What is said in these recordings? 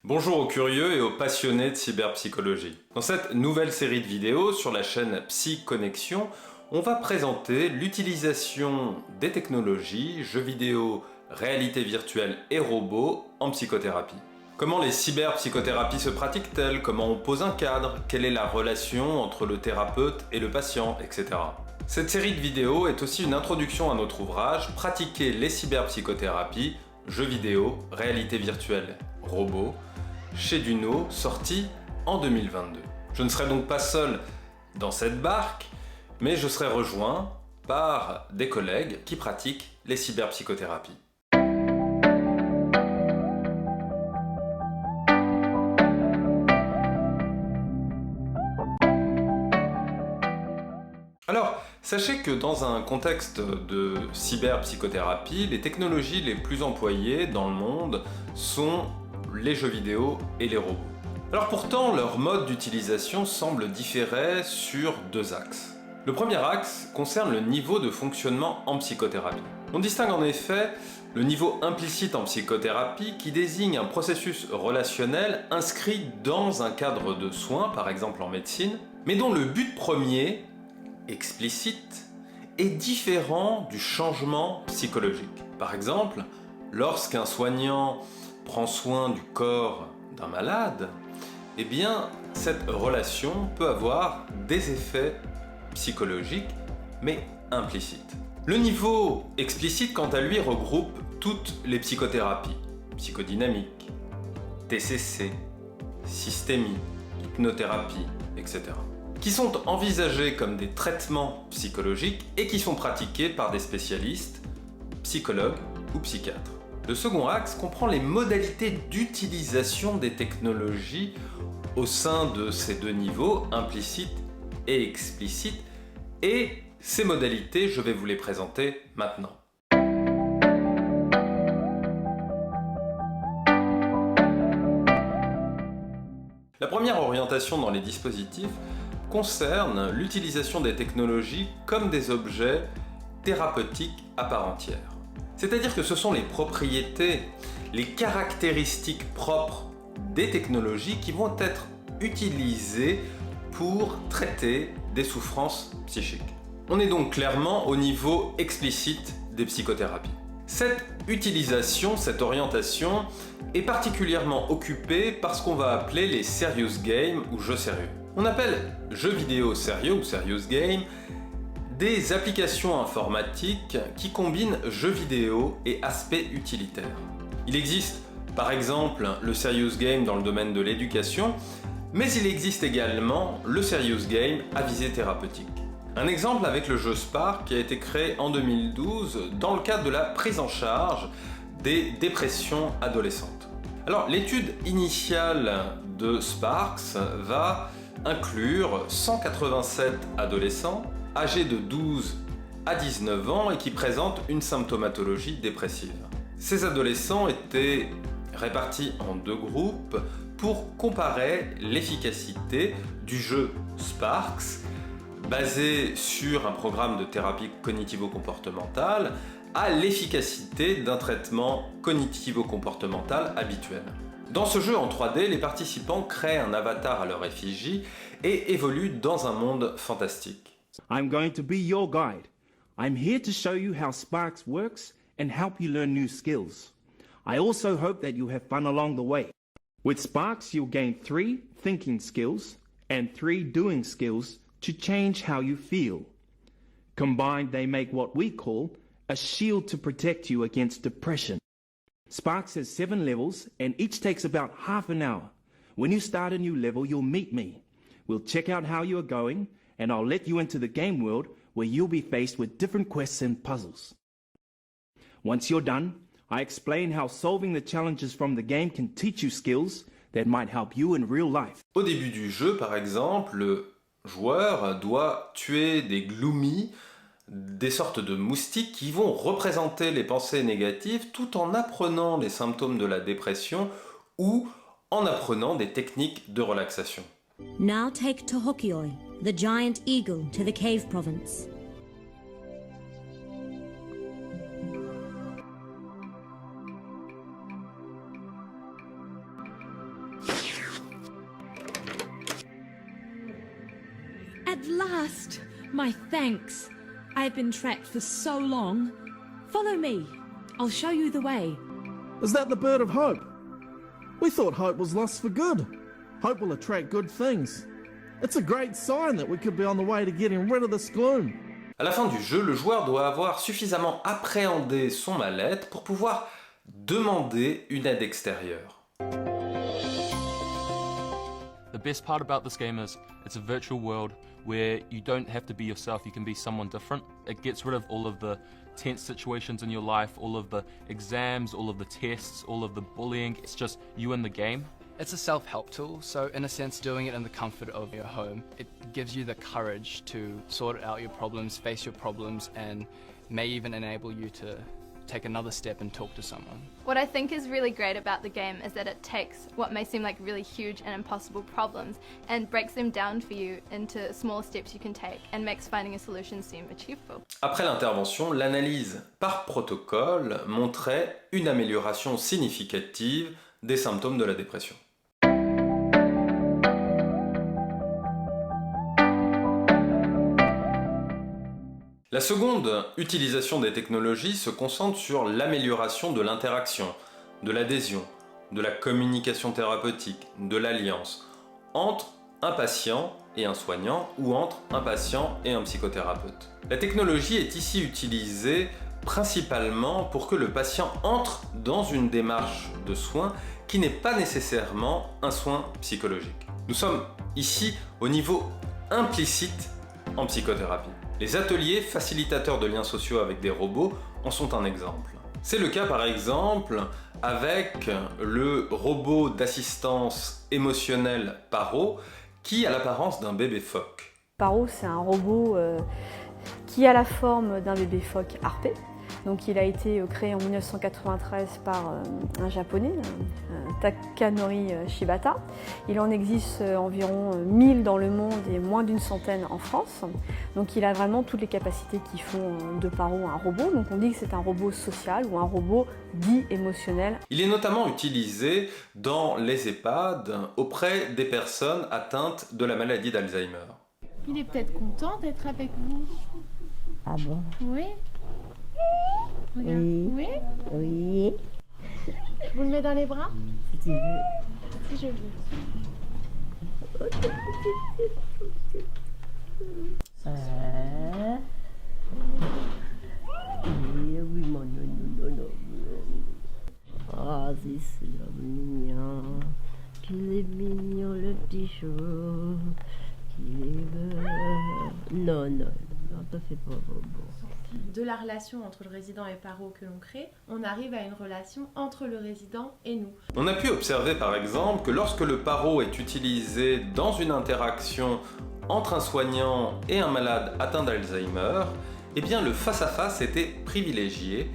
Bonjour aux curieux et aux passionnés de cyberpsychologie. Dans cette nouvelle série de vidéos sur la chaîne PsyConnexion, on va présenter l'utilisation des technologies, jeux vidéo, réalité virtuelle et robots en psychothérapie. Comment les cyberpsychothérapies se pratiquent-elles? Comment on pose un cadre? Quelle est la relation entre le thérapeute et le patient, etc. Cette série de vidéos est aussi une introduction à notre ouvrage Pratiquer les cyberpsychothérapies, jeux vidéo, réalité virtuelle, robots, chez Duno, sorti en 2022. Je ne serai donc pas seul dans cette barque, mais je serai rejoint par des collègues qui pratiquent les cyberpsychothérapies. Alors, sachez que dans un contexte de cyberpsychothérapie, les technologies les plus employées dans le monde sont les jeux vidéo et les robots. Alors pourtant, leur mode d'utilisation semble différer sur deux axes. Le premier axe concerne le niveau de fonctionnement en psychothérapie. On distingue en effet le niveau implicite en psychothérapie qui désigne un processus relationnel inscrit dans un cadre de soins, par exemple en médecine, mais dont le but premier, explicite, est différent du changement psychologique. Par exemple, lorsqu'un soignant prend soin du corps d'un malade, eh bien, cette relation peut avoir des effets psychologiques, mais implicites. Le niveau explicite, quant à lui, regroupe toutes les psychothérapies, psychodynamique, TCC, systémie, hypnothérapie, etc., qui sont envisagées comme des traitements psychologiques et qui sont pratiqués par des spécialistes, psychologues ou psychiatres. Le second axe comprend les modalités d'utilisation des technologies au sein de ces deux niveaux, implicite et explicite, et ces modalités, je vais vous les présenter maintenant. La première orientation dans les dispositifs concerne l'utilisation des technologies comme des objets thérapeutiques à part entière. C'est-à-dire que ce sont les propriétés, les caractéristiques propres des technologies qui vont être utilisées pour traiter des souffrances psychiques. On est donc clairement au niveau explicite des psychothérapies. Cette utilisation, cette orientation est particulièrement occupée par ce qu'on va appeler les serious games ou jeux sérieux. On appelle jeux vidéo sérieux ou serious game des applications informatiques qui combinent jeux vidéo et aspects utilitaires. Il existe par exemple le serious game dans le domaine de l'éducation, mais il existe également le serious game à visée thérapeutique. Un exemple avec le jeu Spark qui a été créé en 2012 dans le cadre de la prise en charge des dépressions adolescentes. Alors l'étude initiale de Sparks va inclure 187 adolescents âgés de 12 à 19 ans et qui présentent une symptomatologie dépressive. Ces adolescents étaient répartis en deux groupes pour comparer l'efficacité du jeu Sparks, basé sur un programme de thérapie cognitivo-comportementale, à l'efficacité d'un traitement cognitivo-comportemental habituel. Dans ce jeu en 3D, les participants créent un avatar à leur effigie et évoluent dans un monde fantastique. I'm going to be your guide. I'm here to show you how Sparks works and help you learn new skills. I also hope that you have fun along the way. With Sparks, you'll gain 3 thinking skills and 3 doing skills to change how you feel. Combined, they make what we call a shield to protect you against depression. Sparks has 7 levels and each takes about half an hour. When you start a new level, you'll meet me. We'll check out how you are going and I'll let you into the game world where you'll be faced with different quests and puzzles. Once you're done, I explain how solving the challenges from the game can teach you skills that might help you in real life. Au début du jeu, par exemple, le joueur doit tuer des gloomies, des sortes de moustiques qui vont représenter les pensées négatives tout en apprenant les symptômes de la dépression ou en apprenant des techniques de relaxation. Now take Tohokioi, the giant eagle, to the cave province. At last! My thanks. I've been trapped for so long. Follow me. I'll show you the way. Is that the bird of hope? We thought hope was lost for good. Hope will attract good things. It's a great sign that we could be on the way to getting rid of this gloom. À la fin du jeu, le joueur doit avoir suffisamment appréhendé son mal-être pour pouvoir demander une aide extérieure. The best part about this game is it's a virtual world where you don't have to be yourself, you can be someone different. It gets rid of all of the tense situations in your life, all of the exams, all of the tests, all of the bullying. It's just you and the game. It's a self-help tool, so in a sense doing it in the comfort of your home, it gives you the courage to sort out your problems, face your problems, and may even enable you to take another step and talk to someone. What I think is really great about the game is that it takes what may seem like really huge and impossible problems and breaks them down for you into small steps you can take and makes finding a solution seem achievable. Après l'intervention, l'analyse par protocole montrait une amélioration significative des symptômes de la dépression. La seconde utilisation des technologies se concentre sur l'amélioration de l'interaction, de l'adhésion, de la communication thérapeutique, de l'alliance entre un patient et un soignant ou entre un patient et un psychothérapeute. La technologie est ici utilisée principalement pour que le patient entre dans une démarche de soins qui n'est pas nécessairement un soin psychologique. Nous sommes ici au niveau implicite en psychothérapie. Les ateliers facilitateurs de liens sociaux avec des robots en sont un exemple. C'est le cas par exemple avec le robot d'assistance émotionnelle Paro qui a l'apparence d'un bébé phoque. Paro, c'est un robot qui a la forme d'un bébé phoque harpé. Donc, il a été créé en 1993 par un japonais, Takanori Shibata. Il en existe environ 1000 dans le monde et moins d'une centaine en France. Donc il a vraiment toutes les capacités qui font de Paro un robot. Donc on dit que c'est un robot social ou un robot dit émotionnel. Il est notamment utilisé dans les EHPAD auprès des personnes atteintes de la maladie d'Alzheimer. Il est peut-être content d'être avec vous. Ah bon? Oui. Regarde. Oui. Oui. Oui. Je vous le mets dans les bras? Si tu veux. Si je veux. Oui, mon non. Ah, c'est mignon. Qu'il est mignon le petit chou. Qu'il est beau. Non, t'as fait pas bon. De la relation entre le résident et Paro que l'on crée, on arrive à une relation entre le résident et nous. On a pu observer par exemple que lorsque le Paro est utilisé dans une interaction entre un soignant et un malade atteint d'Alzheimer, eh bien le face-à-face était privilégié,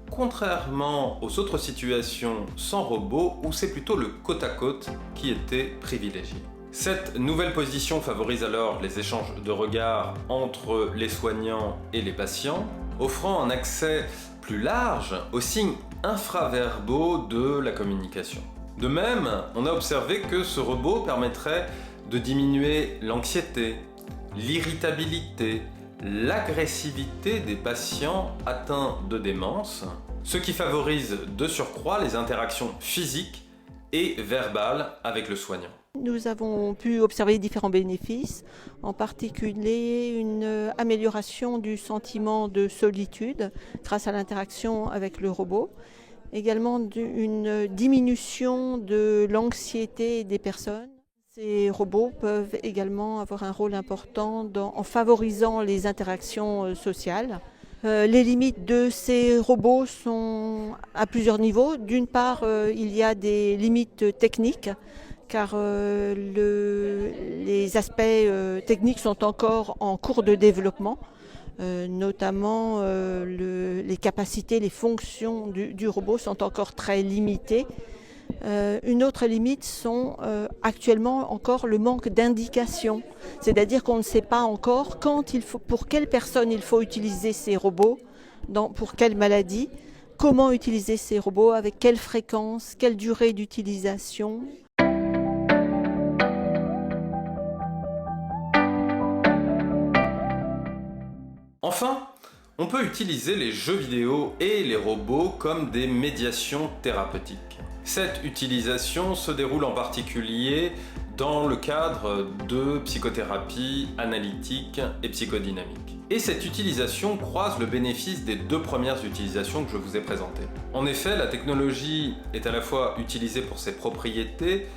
contrairement aux autres situations sans robot où c'est plutôt le côte-à-côte qui était privilégié. Cette nouvelle position favorise alors les échanges de regards entre les soignants et les patients, offrant un accès plus large aux signes infraverbaux de la communication. De même, on a observé que ce robot permettrait de diminuer l'anxiété, l'irritabilité, l'agressivité des patients atteints de démence, ce qui favorise de surcroît les interactions physiques et verbales avec le soignant. Nous avons pu observer différents bénéfices, en particulier une amélioration du sentiment de solitude grâce à l'interaction avec le robot, également une diminution de l'anxiété des personnes. Ces robots peuvent également avoir un rôle important en favorisant les interactions sociales. Les limites de ces robots sont à plusieurs niveaux. D'une part, il y a des limites techniques, car les aspects techniques sont encore en cours de développement, notamment les capacités, les fonctions du robot sont encore très limitées. Une autre limite sont actuellement encore le manque d'indications, c'est-à-dire qu'on ne sait pas encore pour quelle personne il faut utiliser ces robots, pour quelle maladie, comment utiliser ces robots, avec quelle fréquence, quelle durée d'utilisation. Enfin, on peut utiliser les jeux vidéo et les robots comme des médiations thérapeutiques. Cette utilisation se déroule en particulier dans le cadre de psychothérapie analytique et psychodynamique. Et cette utilisation croise le bénéfice des deux premières utilisations que je vous ai présentées. En effet, la technologie est à la fois utilisée pour ses propriétés,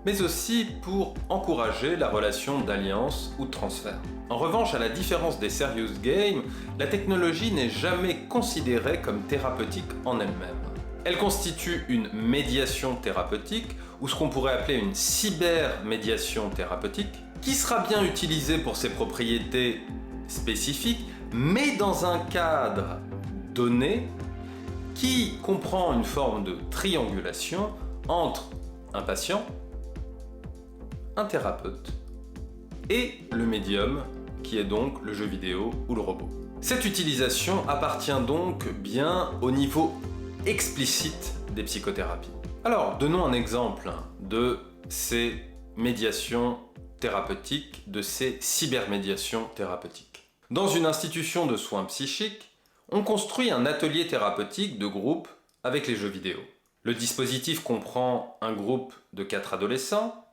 mais aussi pour encourager la relation d'alliance ou de transfert. En revanche, à la différence des serious games, la technologie n'est jamais considérée comme thérapeutique en elle-même. Elle constitue une médiation thérapeutique, ou ce qu'on pourrait appeler une cybermédiation thérapeutique, qui sera bien utilisée pour ses propriétés spécifiques, mais dans un cadre donné qui comprend une forme de triangulation entre un patient, un thérapeute et le médium qui est donc le jeu vidéo ou le robot. Cette utilisation appartient donc bien au niveau explicite des psychothérapies. Alors, donnons un exemple de ces médiations thérapeutiques, de ces cybermédiations thérapeutiques. Dans une institution de soins psychiques, on construit un atelier thérapeutique de groupe avec les jeux vidéo. Le dispositif comprend un groupe de 4 adolescents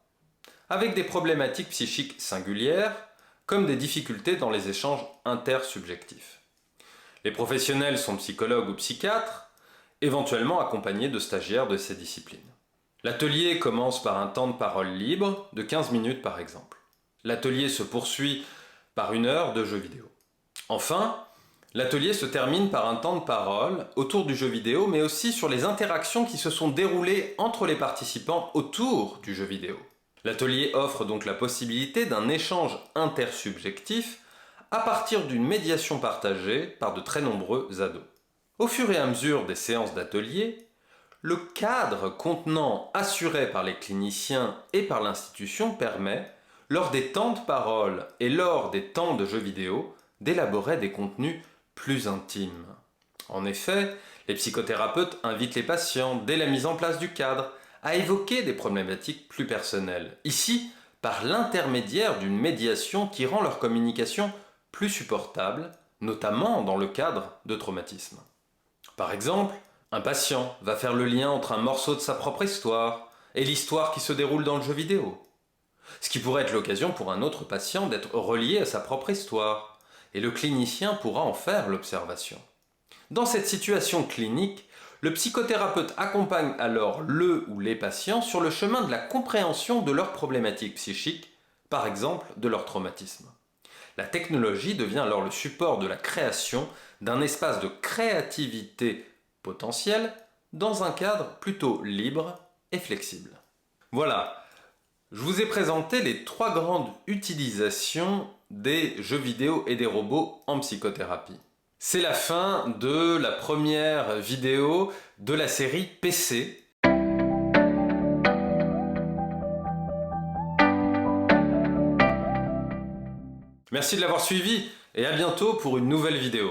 avec des problématiques psychiques singulières, comme des difficultés dans les échanges intersubjectifs. Les professionnels sont psychologues ou psychiatres, éventuellement accompagnés de stagiaires de ces disciplines. L'atelier commence par un temps de parole libre de 15 minutes par exemple. L'atelier se poursuit par 1 heure de jeu vidéo. Enfin, l'atelier se termine par un temps de parole autour du jeu vidéo, mais aussi sur les interactions qui se sont déroulées entre les participants autour du jeu vidéo. L'atelier offre donc la possibilité d'un échange intersubjectif à partir d'une médiation partagée par de très nombreux ados. Au fur et à mesure des séances d'atelier, le cadre contenant assuré par les cliniciens et par l'institution permet, lors des temps de parole et lors des temps de jeux vidéo, d'élaborer des contenus plus intimes. En effet, les psychothérapeutes invitent les patients, dès la mise en place du cadre, à évoquer des problématiques plus personnelles, ici par l'intermédiaire d'une médiation qui rend leur communication plus supportable, notamment dans le cadre de traumatismes. Par exemple, un patient va faire le lien entre un morceau de sa propre histoire et l'histoire qui se déroule dans le jeu vidéo. Ce qui pourrait être l'occasion pour un autre patient d'être relié à sa propre histoire, et le clinicien pourra en faire l'observation. Dans cette situation clinique, le psychothérapeute accompagne alors le ou les patients sur le chemin de la compréhension de leurs problématiques psychiques, par exemple de leur traumatisme. La technologie devient alors le support de la création d'un espace de créativité potentielle dans un cadre plutôt libre et flexible. Voilà, je vous ai présenté les 3 grandes utilisations des jeux vidéo et des robots en psychothérapie. C'est la fin de la première vidéo de la série PC. Merci de l'avoir suivi et à bientôt pour une nouvelle vidéo.